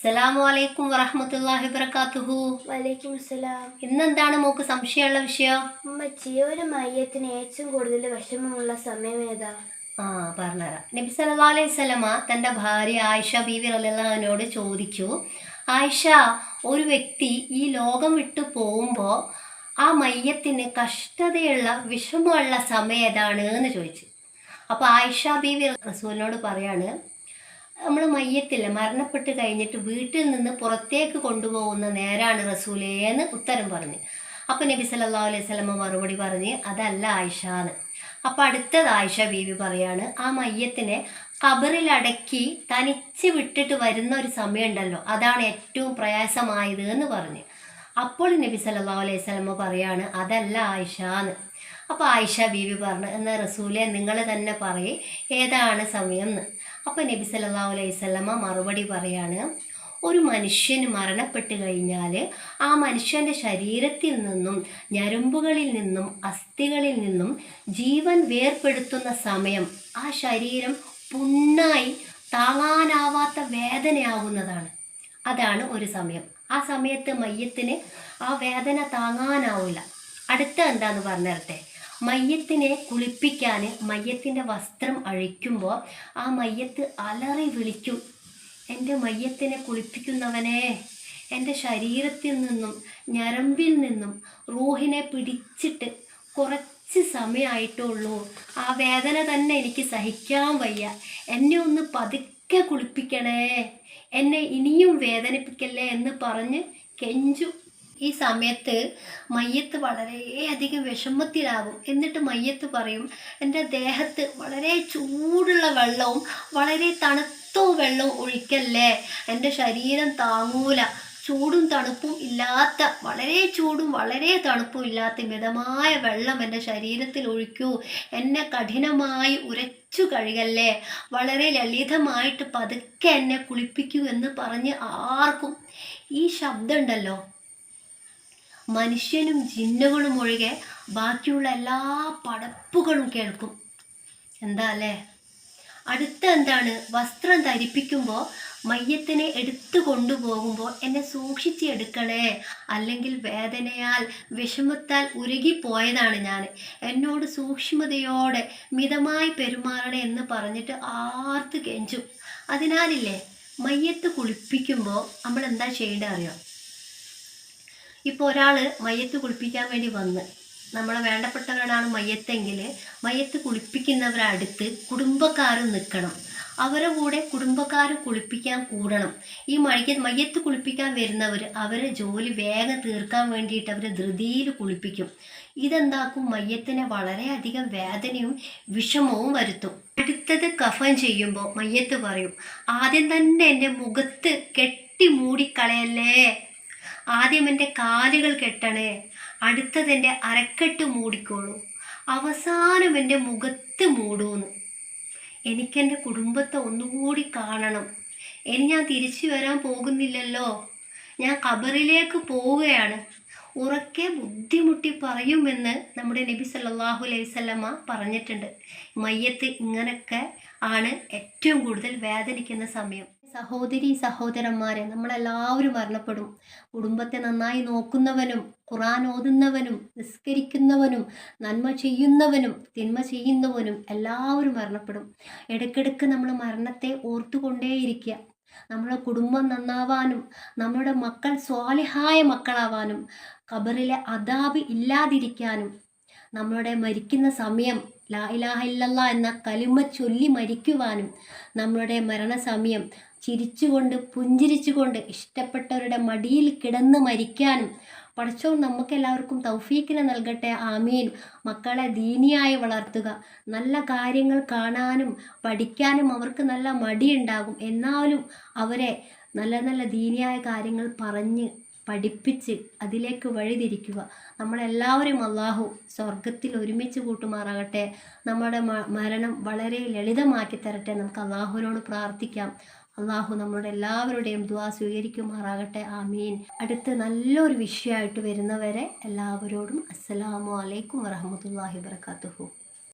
അസ്സലാമു അലൈക്കും വറഹ്മത്തുള്ളാഹി വബറകാതുഹു. വലൈക്കും അസ്സലാം. ഇന്നെന്താണ് മോക്ക് സംശയമുള്ള വിഷയം? ഉമ്മച്ചി, ഒരു മയ്യത്തിന് ഏറ്റവും കൂടുതൽ വിഷമമുള്ള സമയം ഏതാ? പറഞ്ഞുതരാം. നബി സല്ലല്ലാഹു അലൈഹി വസല്ലമ തൻ്റെ ഭാര്യ ആയിഷ ബീവി റളിയല്ലാഹു അൻഹയോട് ചോദിച്ചു, ആയിഷ, ഒരു വ്യക്തി ഈ ലോകം വിട്ടു പോകുമ്പോൾ ആ മയ്യത്തിന് കഷ്ടതയുള്ള വിഷമമുള്ള സമയം ഏതാണ് എന്ന് ചോദിച്ചു. അപ്പോൾ ആയിഷ ബീവി റസൂലിനോട് പറയാണ്, നമ്മൾ മയ്യത്തില്ല മരണപ്പെട്ട് കഴിഞ്ഞിട്ട് വീട്ടിൽ നിന്ന് പുറത്തേക്ക് കൊണ്ടുപോകുന്ന നേരാണ് റസൂലേന്ന് ഉത്തരം പറഞ്ഞു. അപ്പോൾ നബി സല്ലല്ലാഹു അലൈഹി വസല്ലമ മറുപടി പറഞ്ഞ്, അതല്ല ആയിഷാന്ന്. അപ്പോൾ അടുത്തത് ആയിഷ ബീവി പറയാണ്, ആ മയ്യത്തിനെ ഖബറിലടക്കി തനിച്ച് വിട്ടിട്ട് വരുന്ന ഒരു സമയമുണ്ടല്ലോ, അതാണ് ഏറ്റവും പ്രയാസമായത് എന്ന് പറഞ്ഞു. അപ്പോൾ നബി സല്ലല്ലാഹു അലൈഹി വസല്ലമ പറയാണ്, അതല്ല ആയിഷാന്ന്. അപ്പോൾ ആയിഷ ബീവി പറഞ്ഞു, എന്നാൽ റസൂലെ നിങ്ങൾ തന്നെ പറയേ ഏതാണ് സമയം എന്ന്. അപ്പോൾ നബി സല്ലല്ലാഹു അലൈഹി വസല്ലമ മറുപടി പറയാണ്, ഒരു മനുഷ്യന് മരണപ്പെട്ട് കഴിഞ്ഞാൽ ആ മനുഷ്യൻ്റെ ശരീരത്തിൽ നിന്നും ഞരമ്പുകളിൽ നിന്നും അസ്ഥികളിൽ നിന്നും ജീവൻ വേർപെടുത്തുന്ന സമയം ആ ശരീരം പുണ്ണായി താങ്ങാനാവാത്ത വേദനയാകുന്നതാണ്. അതാണ് ഒരു സമയം. ആ സമയത്ത് മയ്യത്തിന് ആ വേദന താങ്ങാനാവില്ല. അടുത്ത എന്താന്ന് പറഞ്ഞിരട്ടെ, മയ്യത്തിനെ കുളിപ്പിക്കാൻ മയ്യത്തിൻ്റെ വസ്ത്രം അഴിക്കുമ്പോൾ ആ മയ്യത്ത് അലറി വിളിക്കും, എൻ്റെ മയ്യത്തിനെ കുളിപ്പിക്കുന്നവനെ, എൻ്റെ ശരീരത്തിൽ നിന്നും ഞരമ്പിൽ നിന്നും റൂഹിനെ പിടിച്ചിട്ട് കുറച്ച് സമയമായിട്ടുള്ളൂ, ആ വേദന തന്നെ എനിക്ക് സഹിക്കാൻ വയ്യ, എന്നെ ഒന്ന് പതുക്കെ കുളിപ്പിക്കണേ, എന്നെ ഇനിയും വേദനിപ്പിക്കല്ലേ എന്ന് പറഞ്ഞ് കെഞ്ചു. ഈ സമയത്ത് മയ്യത്ത് വളരെയധികം വിഷമത്തിലാകും. എന്നിട്ട് മയ്യത്ത് പറയും, എൻ്റെ ദേഹത്ത് വളരെ ചൂടുള്ള വെള്ളവും വളരെ തണുത്ത വെള്ളവും ഒഴിക്കല്ലേ, എൻ്റെ ശരീരം താങ്ങൂല, ചൂടും തണുപ്പും ഇല്ലാത്ത, വളരെ ചൂടും വളരെ തണുപ്പും ഇല്ലാത്ത മിതമായ വെള്ളം എൻ്റെ ശരീരത്തിൽ ഒഴിക്കൂ, എന്നെ കഠിനമായി ഉരച്ചു കഴുകല്ലേ, വളരെ ലളിതമായിട്ട് പതുക്കെ എന്നെ കുളിപ്പിക്കൂ എന്ന് പറഞ്ഞ് ആർക്കും ഈ ശബ്ദം ഉണ്ടല്ലോ, മനുഷ്യനും ജിന്നുകളും ഒഴികെ ബാക്കിയുള്ള എല്ലാ പടപ്പുകളും കേൾക്കും. എന്താ അല്ലേ? അടുത്ത എന്താണ്, വസ്ത്രം ധരിപ്പിക്കുമ്പോൾ മയ്യത്തിനെ എടുത്തു കൊണ്ടുപോകുമ്പോൾ എന്നെ സൂക്ഷിച്ച് എടുക്കണേ, അല്ലെങ്കിൽ വേദനയാൽ വിഷമത്താൽ ഉരുകിപ്പോയതാണ് ഞാൻ, എന്നോട് സൂക്ഷ്മതയോടെ മിതമായി പെരുമാറണേ എന്ന് പറഞ്ഞിട്ട് ആർത്ത് കെഞ്ചും. അതിനാലില്ലേ, മയ്യത്ത് കുളിപ്പിക്കുമ്പോൾ നമ്മൾ എന്താ ചെയ്യേണ്ടത് അറിയാം? ഇപ്പോൾ ഒരാൾ മയ്യത്ത് കുളിപ്പിക്കാൻ വേണ്ടി വന്ന്, നമ്മളെ വേണ്ടപ്പെട്ടവരാണ് മയ്യത്തെങ്കിൽ മയ്യത്ത് കുളിപ്പിക്കുന്നവരടുത്ത് കുടുംബക്കാരും നിൽക്കണം, അവരെ കൂടെ കുടുംബക്കാരും കുളിപ്പിക്കാൻ കൂടണം. ഈ മയ്യത്ത് കുളിപ്പിക്കാൻ വരുന്നവർ അവരെ ജോലി വേഗം തീർക്കാൻ വേണ്ടിയിട്ട് അവർ ധൃതിയിൽ കുളിപ്പിക്കും. ഇതെന്താക്കും, മയ്യത്തിനെ വളരെയധികം വേദനയും വിഷമവും വരുത്തും. അടുത്തത് കഫൻ ചെയ്യുമ്പോൾ മയ്യത്ത് പറയും, ആദ്യം തന്നെ എൻ്റെ മുഖത്ത് കെട്ടി മൂടിക്കളയല്ലേ, ആദ്യം എൻ്റെ കാലുകൾ കെട്ടണേ, അടുത്തതെൻ്റെ അരക്കെട്ട് മൂടിക്കോളൂ, അവസാനം എൻ്റെ മുഖത്ത് മൂടൂന്ന്. എനിക്കെൻ്റെ കുടുംബത്തെ ഒന്നുകൂടി കാണണം, ഇനി ഞാൻ തിരിച്ചു വരാൻ പോകുന്നില്ലല്ലോ, ഞാൻ ഖബറിലേക്ക് പോവുകയാണ്, ഉറക്കെ ബുദ്ധിമുട്ടി പറയുമെന്ന് നമ്മുടെ നബി സല്ലല്ലാഹു അലൈഹി വസല്ലമ പറഞ്ഞിട്ടുണ്ട്. മയ്യത്ത് ഇങ്ങനൊക്കെ ആണ് ഏറ്റവും കൂടുതൽ വേദനിക്കുന്ന സമയം. സഹോദരി സഹോദരന്മാരെ, നമ്മളെല്ലാവരും മരണപ്പെടും. കുടുംബത്തെ നന്നായി നോക്കുന്നവനും ഖുർആൻ ഓതുന്നവനും നിസ്കരിക്കുന്നവനും നന്മ ചെയ്യുന്നവനും തിന്മ ചെയ്യുന്നവനും എല്ലാവരും മരണപ്പെടും. ഇടയ്ക്കിടയ്ക്ക് നമ്മൾ മരണത്തെ ഓർത്തുകൊണ്ടേയിരിക്കുക. നമ്മുടെ കുടുംബം നന്നാവാനും നമ്മുടെ മക്കൾ സ്വാലിഹായ മക്കളാവാനും ഖബറിലെ അദാബ് ഇല്ലാതിരിക്കാനും നമ്മളുടെ മരിക്കുന്ന സമയം ലാ ഇലാഹ ഇല്ലല്ലാഹ് എന്ന കലിമ ചൊല്ലി മരിക്കുവാനും നമ്മളുടെ മരണസമയം ചിരിച്ചുകൊണ്ട് പുഞ്ചിരിച്ചുകൊണ്ട് ഇഷ്ടപ്പെട്ടവരുടെ മടിയിൽ കിടന്ന് മരിക്കാനും പടച്ചോൻ നമുക്കെല്ലാവർക്കും തൗഫീക്കിനെ നൽകട്ടെ, ആമീൻ. മക്കളെ ദീനിയായി വളർത്തുക, നല്ല കാര്യങ്ങൾ കാണാനും പഠിക്കാനും അവർക്ക് നല്ല മടിയുണ്ടാകും, എന്നാലും അവരെ നല്ല നല്ല ദീനിയായ കാര്യങ്ങൾ പറഞ്ഞ് പഠിപ്പിച്ച് അതിലേക്ക് വഴിതിരിക്കുക. നമ്മളെല്ലാവരും അള്ളാഹു സ്വർഗത്തിൽ ഒരുമിച്ച് കൂട്ടുമാറാകട്ടെ. നമ്മുടെ മരണം വളരെ ലളിതമാക്കി തരട്ടെ. നമുക്ക് അള്ളാഹുവിനോട് പ്രാർത്ഥിക്കാം. അള്ളാഹു നമ്മുടെ എല്ലാവരുടെയും ദുആ സ്വീകരിക്കുമാറാകട്ടെ, ആമീൻ. അടുത്ത് നല്ലൊരു വിഷയമായിട്ട് വരുന്നവരെ എല്ലാവരോടും അസ്സലാമു അലൈക്കും വറഹ്മത്തുള്ളാഹി വബറകാതുഹു.